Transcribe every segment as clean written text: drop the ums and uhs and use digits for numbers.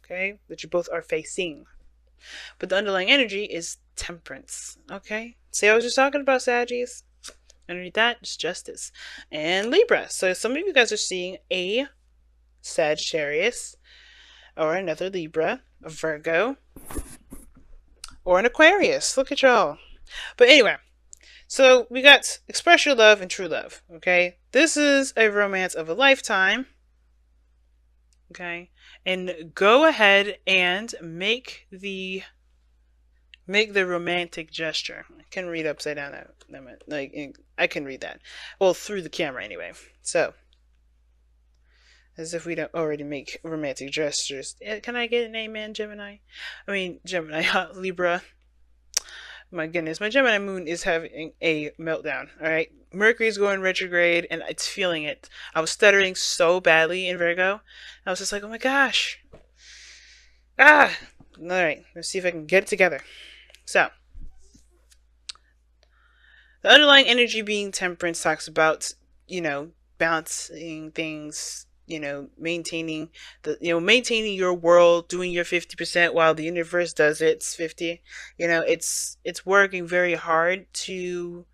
okay, that you both are facing. But the underlying energy is temperance, okay? See, I was just talking about Saggies. Underneath that is justice. And Libra. So some of you guys are seeing a Sagittarius, or another Libra, a Virgo, or an Aquarius. Look at y'all. But anyway, so we got express your love and true love, okay? This is a romance of a lifetime, okay? And go ahead and make the romantic gesture. I can read upside down. Like, I can read that. Well, through the camera anyway. So, as if we don't already make romantic gestures. Can I get an amen, Gemini? I mean, Gemini, Libra. My goodness, my Gemini moon is having a meltdown. All right, Mercury's going retrograde, and it's feeling it. I was stuttering so badly in Virgo. I was just like, oh my gosh. All right, let's see if I can get it together. So, the underlying energy being temperance talks about, balancing things, maintaining maintaining your world, doing your 50% while the universe does its 50. It's working very hard to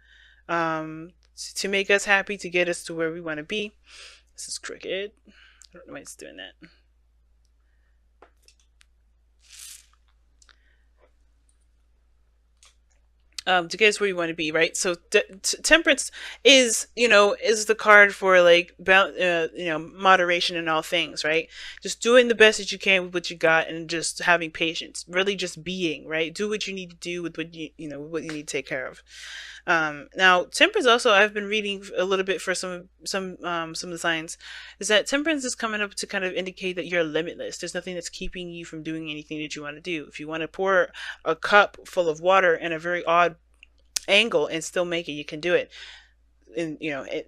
make us happy, to get us to where we want to be. This is crooked. I don't know why it's doing that. To get us where you want to be, right? So temperance is the card for like moderation in all things, right? Just doing the best that you can with what you got, and just having patience, really just being, right? Do what you need to do with what what you need to take care of. Now temperance also, I've been reading a little bit for some of the signs, is that temperance is coming up to kind of indicate that you're limitless. There's nothing that's keeping you from doing anything that you want to do. If you want to pour a cup full of water in a very odd angle and still make it, you can do it.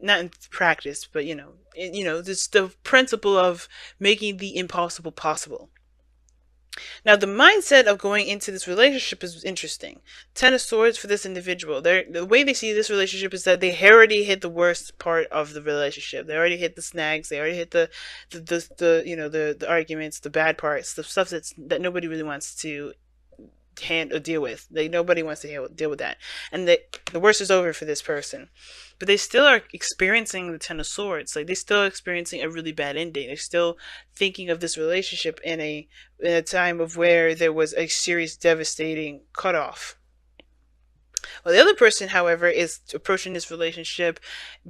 Not in practice, but this the principle of making the impossible possible. Now, the mindset of going into this relationship is interesting. Ten of Swords for this individual. The way they see this relationship is that they already hit the worst part of the relationship. They already hit the snags. They already hit the arguments, the bad parts, the stuff that nobody really wants to deal with. Nobody wants to deal with that, and the worst is over for this person. But they still are experiencing the Ten of Swords. Like, they're still experiencing a really bad ending. They're still thinking of this relationship in a time of where there was a serious, devastating cutoff. Well, the other person, however, is approaching this relationship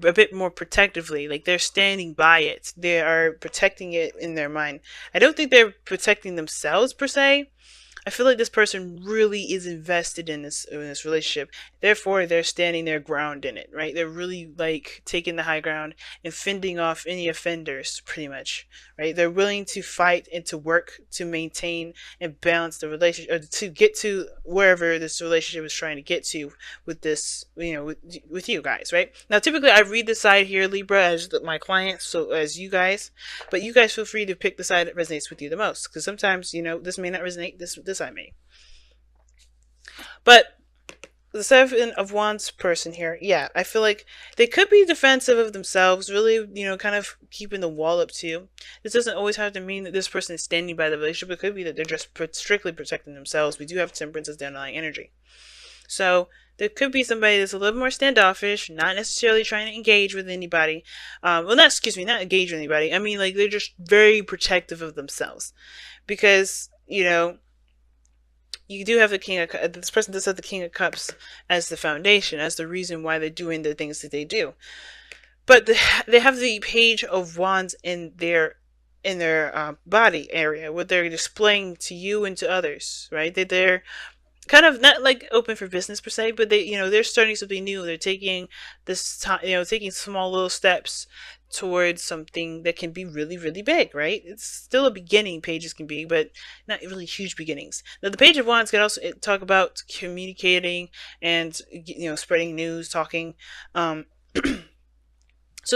a bit more protectively. Like, they're standing by it. They are protecting it in their mind. I don't think they're protecting themselves per se. I feel like this person really is invested in this relationship. Therefore, they're standing their ground in it, right? They're really like taking the high ground and fending off any offenders, pretty much, right? They're willing to fight and to work to maintain and balance the relationship, or to get to wherever this relationship is trying to get to with this, with you guys, right? Now, typically, I read the side here, Libra, as my client, so as you guys, but you guys feel free to pick the side that resonates with you the most, because sometimes, this may not resonate. This I may. But the Seven of Wands person here, yeah, I feel like they could be defensive of themselves, really, kind of keeping the wall up too. This doesn't always have to mean that this person is standing by the relationship. It could be that they're just strictly protecting themselves. We do have Temperance as the underlying energy. So there could be somebody that's a little more standoffish, not necessarily trying to engage with anybody. Not engage with anybody. I mean, like, they're just very protective of themselves. Because, you do have the King of Cups. This person does have the King of Cups as the foundation, as the reason why they're doing the things that they do. But they have the Page of Wands in their body area, what they're displaying to you and to others, right? They're kind of not like open for business per se, but they're starting something new. They're taking this time, taking small little steps towards something that can be really, really big, right? It's still a beginning, pages can be, but not really huge beginnings. Now, the Page of Wands can also talk about communicating and, spreading news, talking. So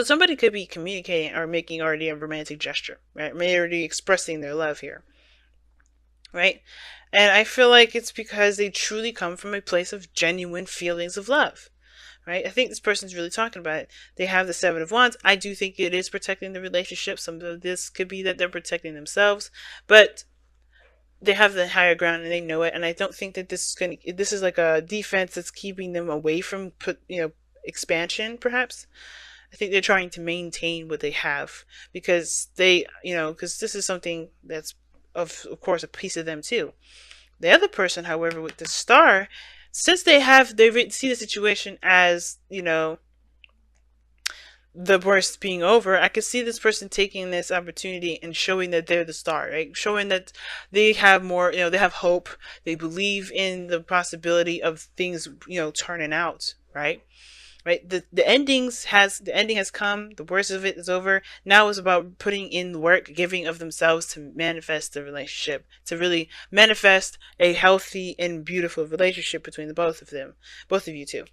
somebody could be communicating or making already a romantic gesture, right? Already expressing their love here, right? And I feel like it's because they truly come from a place of genuine feelings of love. Right? I think this person's really talking about it. They have the Seven of Wands. I do think it is protecting the relationship. Some of this could be that they're protecting themselves. But they have the higher ground and they know it. And I don't think that this is like a defense that's keeping them away from expansion, perhaps. I think they're trying to maintain what they have because because this is something that's of course a piece of them too. The other person, however, with the star, since they see the situation as, the worst being over, I could see this person taking this opportunity and showing that they're the star, right? Showing that they have more, they have hope. They believe in the possibility of things, turning out, right? Right. The ending has come. The worst of it is over. Now it's about putting in the work, giving of themselves to manifest the relationship, to really manifest a healthy and beautiful relationship between the both of them, both of you two.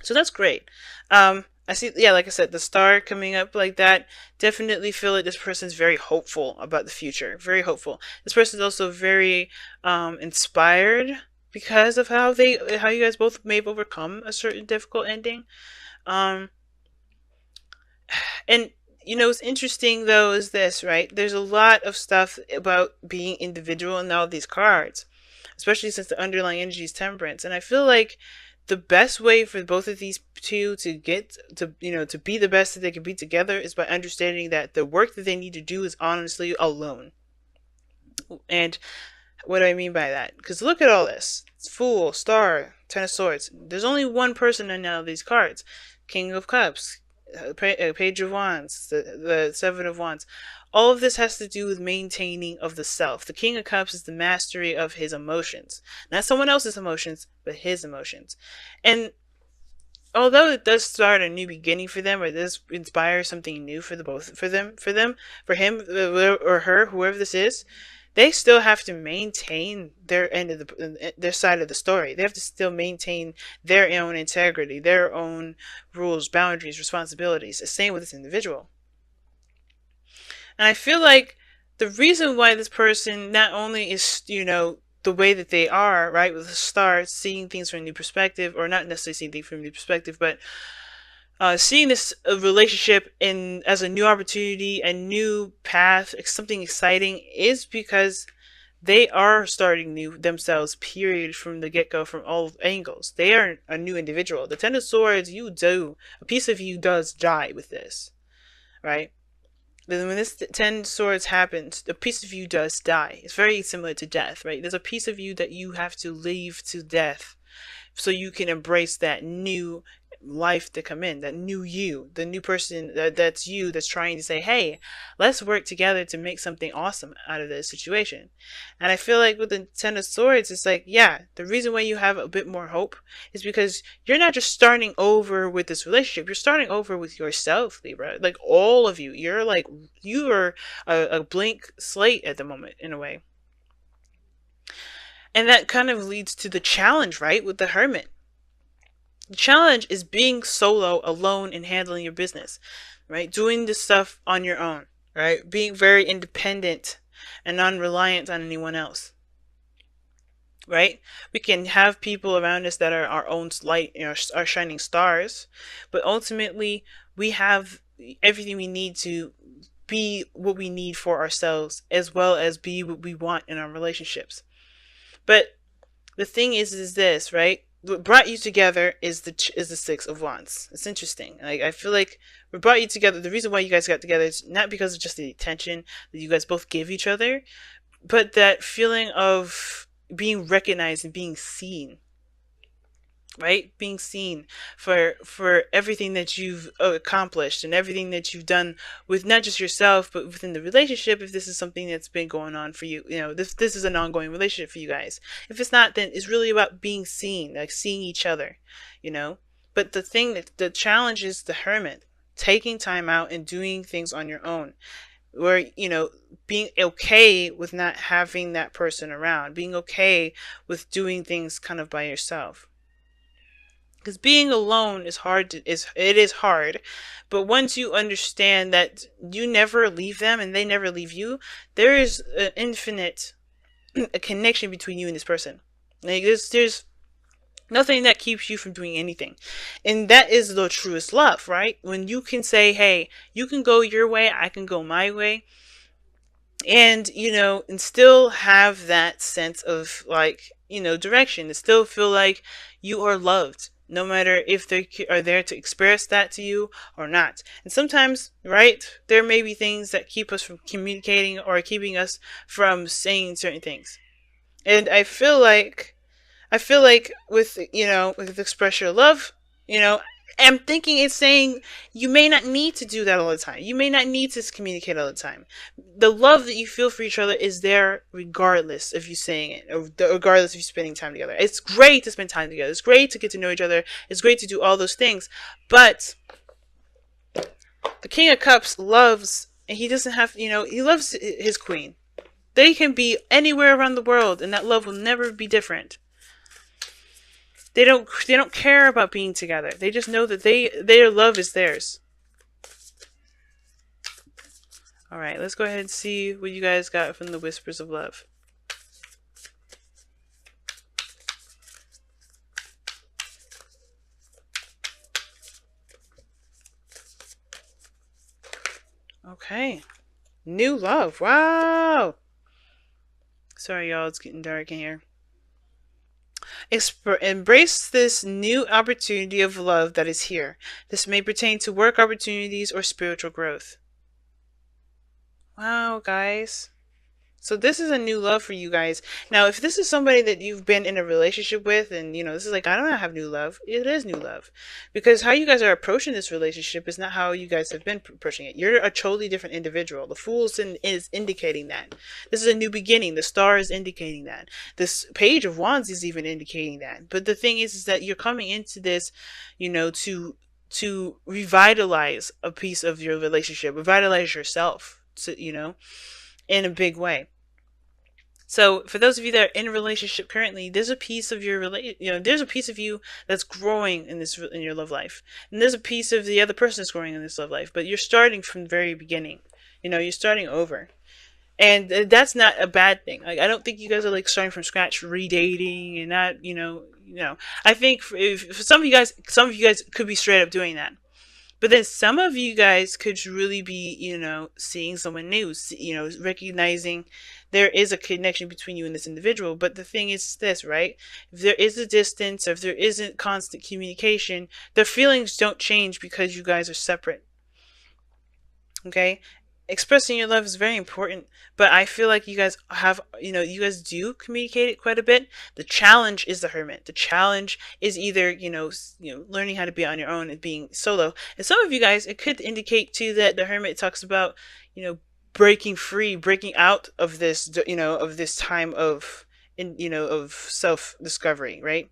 So that's great. I see, yeah, like I said, the star coming up like that, definitely feel like this person's very hopeful about the future. Very hopeful. This person's also very inspired because of how you guys both may have overcome a certain difficult ending. Um, and what's interesting though is this, right? There's a lot of stuff about being individual in all these cards, especially since the underlying energy is temperance. And I feel like the best way for both of these two to get to be the best that they can be together is by understanding that the work that they need to do is honestly alone. And what do I mean by that? Because look at all this. It's Fool, Star, Ten of Swords. There's only one person in all these cards. King of Cups, Page of Wands, the Seven of Wands. All of this has to do with maintaining of the self. The King of Cups is the mastery of his emotions. Not someone else's emotions, but his emotions. And although it does start a new beginning for them, or does inspire something new for for him or her, whoever this is, they still have to maintain their end of their side of the story. They have to still maintain their own integrity, their own rules, boundaries, responsibilities. The same with this individual. And I feel like the reason why this person not only is, the way that they are, right, with the stars, seeing things from a new perspective, or not necessarily seeing things from a new perspective, but seeing this relationship as a new opportunity, a new path, something exciting, is because they are starting new themselves, period, from the get-go, from all angles. They are a new individual. The Ten of Swords, a piece of you does die with this, right? When this Ten Swords happens, a piece of you does die. It's very similar to death, right? There's a piece of you that you have to leave to death so you can embrace that new life to come in, that new you, the new person that's you, that's trying to say, hey, let's work together to make something awesome out of this situation. And I feel like with the Ten of Swords, it's like, yeah, the reason why you have a bit more hope is because you're not just starting over with this relationship, you're starting over with yourself, Libra. Like all of you, you are a blank slate at the moment, in a way. And that kind of leads to the challenge, right, with the Hermit. The challenge is being solo, alone, and handling your business, right? Doing this stuff on your own, right? Being very independent and non-reliant on anyone else, right? We can have people around us that are our own light, our shining stars, but ultimately we have everything we need to be what we need for ourselves, as well as be what we want in our relationships. But the thing is this, right? What brought you together is the Six of Wands. It's interesting. Like, I feel like what brought you together, the reason why you guys got together is not because of just the attention that you guys both give each other, but that feeling of being recognized and being seen. Right? Being seen for everything that you've accomplished and everything that you've done with not just yourself, but within the relationship. If this is something that's been going on for you, this is an ongoing relationship for you guys. If it's not, then it's really about being seen, like seeing each other, But the challenge is the Hermit, taking time out and doing things on your own. Where, being okay with not having that person around, being okay with doing things kind of by yourself. Because being alone is hard. It is hard, but once you understand that you never leave them and they never leave you, there is an infinite a connection between you and this person. Like there's nothing that keeps you from doing anything, and that is the truest love, right? When you can say, "Hey, you can go your way, I can go my way." and and still have that sense of like direction, to still feel like you are loved, no matter if they are there to express that to you or not. And sometimes, right, there may be things that keep us from communicating or keeping us from saying certain things. And I feel like with with express your love, you know, I'm thinking it's saying you may not need to do that all the time. You may not need to communicate all the time. The love that you feel for each other is there regardless of you saying it, or regardless of you spending time together. It's great to spend time together. It's great to get to know each other. It's great to do all those things. But the King of Cups loves, and he doesn't have, he loves his queen. They can be anywhere around the world, and that love will never be different. They don't care about being together. They just know that their love is theirs. All right, let's go ahead and see what you guys got from the Whispers of Love. Okay. New love. Wow. Sorry, y'all. It's getting dark in here. Embrace this new opportunity of love that is here. This may pertain to work opportunities or spiritual growth. Wow, guys. So this is a new love for you guys. Now, if this is somebody that you've been in a relationship with, and this is like, I don't have new love. It is new love, because how you guys are approaching this relationship is not how you guys have been approaching it. You're a totally different individual. The Fool's is indicating that this is a new beginning. The Star is indicating that. This Page of Wands is even indicating that. But the thing is that you're coming into this, to revitalize a piece of your relationship, revitalize yourself, in a big way. So for those of you that are in a relationship currently, there's a piece of there's a piece of you that's growing in your love life, and there's a piece of the other person that's growing in this love life. But you're starting from the very beginning. You're starting over, and that's not a bad thing. Like, I don't think you guys are like starting from scratch, redating, and not I think for some of you guys could be straight up doing that. But then some of you guys could really be, seeing someone new, recognizing there is a connection between you and this individual. But the thing is this, right? If there is a distance, or if there isn't constant communication, the feelings don't change because you guys are separate. Okay? Expressing your love is very important, but I feel like you guys have, you guys do communicate it quite a bit. The challenge is the Hermit. The challenge is either, learning how to be on your own and being solo. And some of you guys, it could indicate too that the Hermit talks about, breaking free, breaking out of this, of this time of, of self-discovery, right?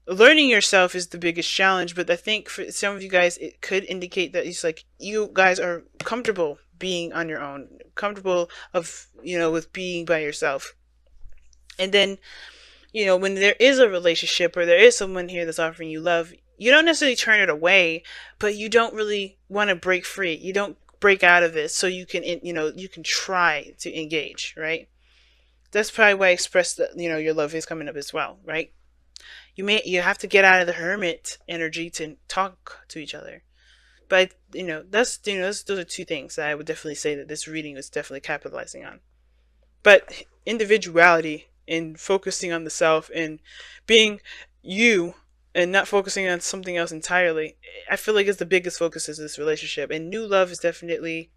Learning yourself is the biggest challenge, but I think for some of you guys, it could indicate that it's like you guys are comfortable being on your own, comfortable with being by yourself. And then, when there is a relationship or there is someone here that's offering you love, you don't necessarily turn it away, but you don't really want to break free. You don't break out of it so you can, you can try to engage, right? That's probably why I expressed that, your love is coming up as well, right? You have to get out of the Hermit energy to talk to each other. But those are two things that I would definitely say that this reading is definitely capitalizing on. But individuality and focusing on the self and being you and not focusing on something else entirely, I feel like is the biggest focus of this relationship. And new love is definitely